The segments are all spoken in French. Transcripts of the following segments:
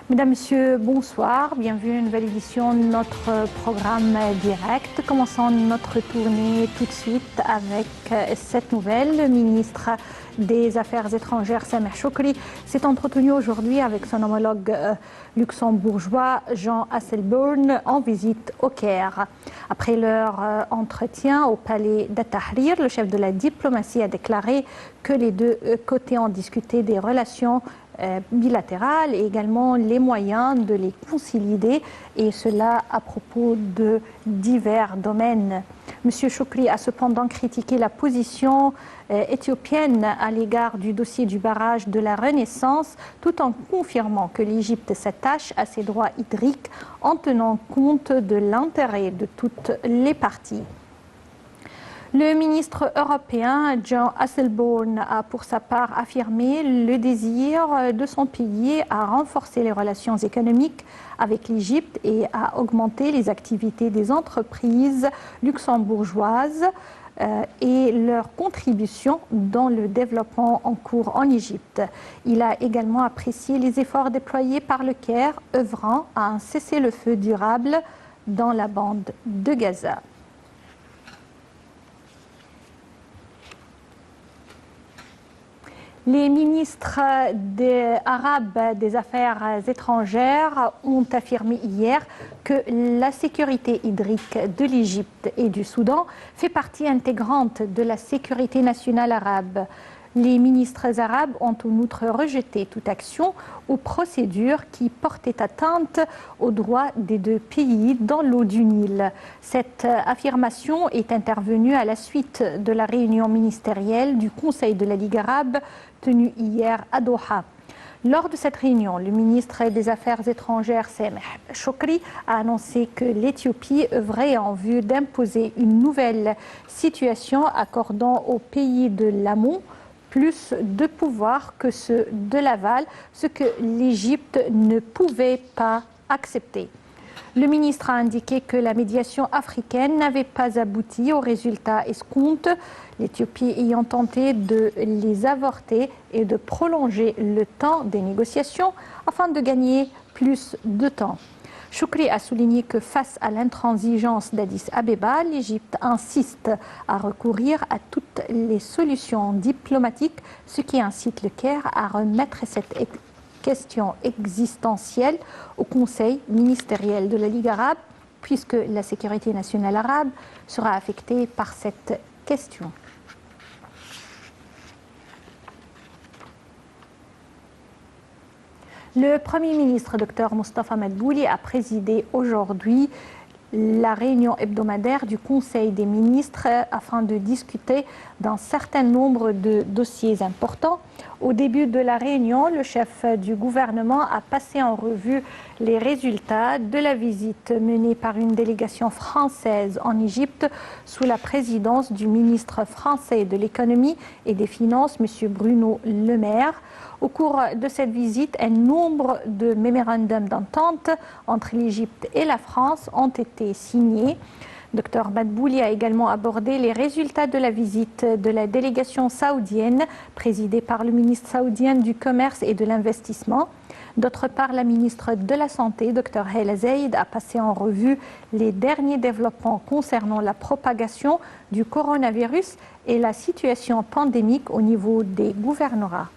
Mesdames, Messieurs, bonsoir. Bienvenue à une nouvelle édition de notre programme direct. Commençons notre tournée tout de suite avec cette nouvelle. Le ministre des Affaires étrangères, Sameh Choukri, s'est entretenu aujourd'hui avec son homologue luxembourgeois, Jean Asselborn, en visite au Caire. Après leur entretien au palais d'At-Tahrir, le chef de la diplomatie a déclaré que les deux côtés ont discuté des relations bilatérales et également les moyens de les consolider, et cela à propos de divers domaines. Monsieur Choukri a cependant critiqué la position éthiopienne à l'égard du dossier du barrage de la Renaissance, tout en confirmant que l'Égypte s'attache à ses droits hydriques en tenant compte de l'intérêt de toutes les parties. Le ministre européen Jean Asselborn a pour sa part affirmé le désir de son pays à renforcer les relations économiques avec l'Égypte et à augmenter les activités des entreprises luxembourgeoises et leur contribution dans le développement en cours en Égypte. Il a également apprécié les efforts déployés par le Caire œuvrant à un cessez-le-feu durable dans la bande de Gaza. Les ministres arabes des Affaires étrangères ont affirmé hier que la sécurité hydrique de l'Égypte et du Soudan fait partie intégrante de la sécurité nationale arabe. Les ministres arabes ont en outre rejeté toute action ou procédure qui portait atteinte aux droits des deux pays dans l'eau du Nil. Cette affirmation est intervenue à la suite de la réunion ministérielle du Conseil de la Ligue arabe tenue hier à Doha. Lors de cette réunion, le ministre des Affaires étrangères, Sameh Choukri, a annoncé que l'Éthiopie œuvrait en vue d'imposer une nouvelle situation accordant aux pays de l'amont plus de pouvoir que ceux de l'aval, ce que l'Égypte ne pouvait pas accepter. Le ministre a indiqué que la médiation africaine n'avait pas abouti aux résultats escomptés, l'Éthiopie ayant tenté de les avorter et de prolonger le temps des négociations afin de gagner plus de temps. Choukri a souligné que face à l'intransigeance d'Addis Abeba, l'Égypte insiste à recourir à toutes les solutions diplomatiques, ce qui incite le Caire à remettre cette question existentielle au Conseil ministériel de la Ligue arabe, puisque la sécurité nationale arabe sera affectée par cette question. Le Premier ministre, Dr Mostafa Madbouli, a présidé aujourd'hui la réunion hebdomadaire du Conseil des ministres afin de discuter d'un certain nombre de dossiers importants. Au début de la réunion, le chef du gouvernement a passé en revue les résultats de la visite menée par une délégation française en Égypte sous la présidence du ministre français de l'économie et des finances, M. Bruno Le Maire. Au cours de cette visite, un nombre de mémorandums d'entente entre l'Égypte et la France ont été signés. Dr Madbouli a également abordé les résultats de la visite de la délégation saoudienne présidée par le ministre saoudien du Commerce et de l'Investissement. D'autre part, la ministre de la Santé, Dr Haïla Zeid, a passé en revue les derniers développements concernant la propagation du coronavirus et la situation pandémique au niveau des gouvernorats.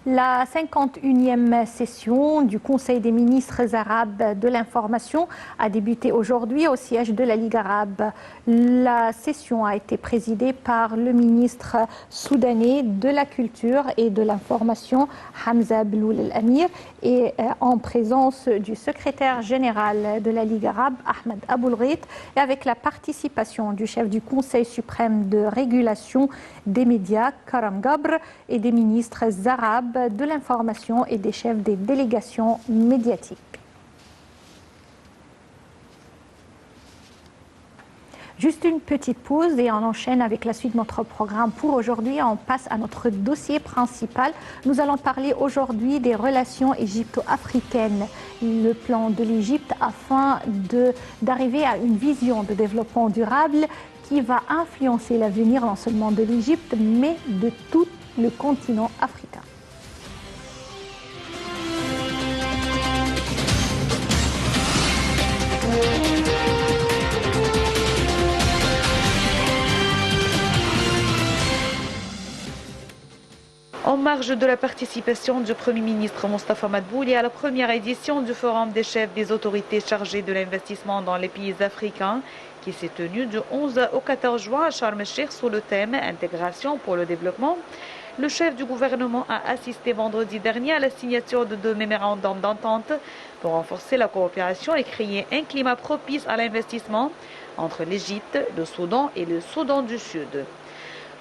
La 51e session du Conseil des ministres arabes de l'information a débuté aujourd'hui au siège de la Ligue arabe. La session a été présidée par le ministre soudanais de la Culture et de l'Information, Hamza Beloul El-Amir, et en présence du secrétaire général de la Ligue arabe, Ahmed Aboulghit, et avec la participation du chef du Conseil suprême de régulation des médias, Karam Gabr, et des ministres arabes de l'information et des chefs des délégations médiatiques. Juste une petite pause et on enchaîne avec la suite de notre programme. Pour aujourd'hui, on passe à notre dossier principal. Nous allons parler aujourd'hui des relations égypto-africaines, le plan de l'Égypte afin d'arriver à une vision de développement durable qui va influencer l'avenir non seulement de l'Égypte, mais de tout le continent africain. En marge de la participation du Premier ministre Mostafa Madbouli à la première édition du Forum des chefs des autorités chargées de l'investissement dans les pays africains, qui s'est tenu du 11 au 14 juin à Sharm el-Sheikh sous le thème « Intégration pour le développement », le chef du gouvernement a assisté vendredi dernier à la signature de 2 mémorandums d'entente pour renforcer la coopération et créer un climat propice à l'investissement entre l'Égypte, le Soudan et le Soudan du Sud.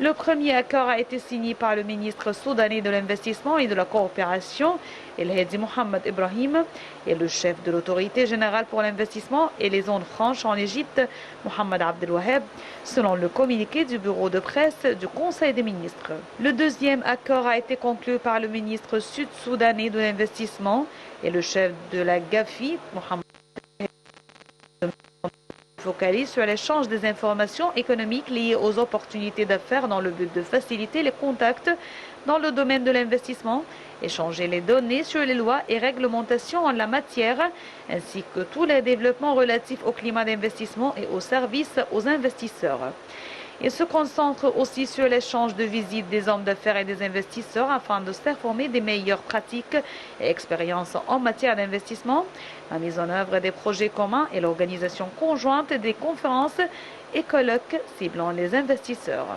Le premier accord a été signé par le ministre soudanais de l'investissement et de la coopération, El Hadi Mohamed Ibrahim, et le chef de l'autorité générale pour l'investissement et les zones franches en Égypte, Mohamed Abdelwaheb, selon le communiqué du bureau de presse du Conseil des ministres. Le deuxième accord a été conclu par le ministre sud-soudanais de l'investissement et le chef de la GAFI, Mohamed focalise sur l'échange des informations économiques liées aux opportunités d'affaires dans le but de faciliter les contacts dans le domaine de l'investissement, échanger les données sur les lois et réglementations en la matière, ainsi que tous les développements relatifs au climat d'investissement et aux services aux investisseurs. Il se concentre aussi sur l'échange de visites des hommes d'affaires et des investisseurs afin de se faire former des meilleures pratiques et expériences en matière d'investissement, la mise en œuvre des projets communs et l'organisation conjointe des conférences et colloques ciblant les investisseurs.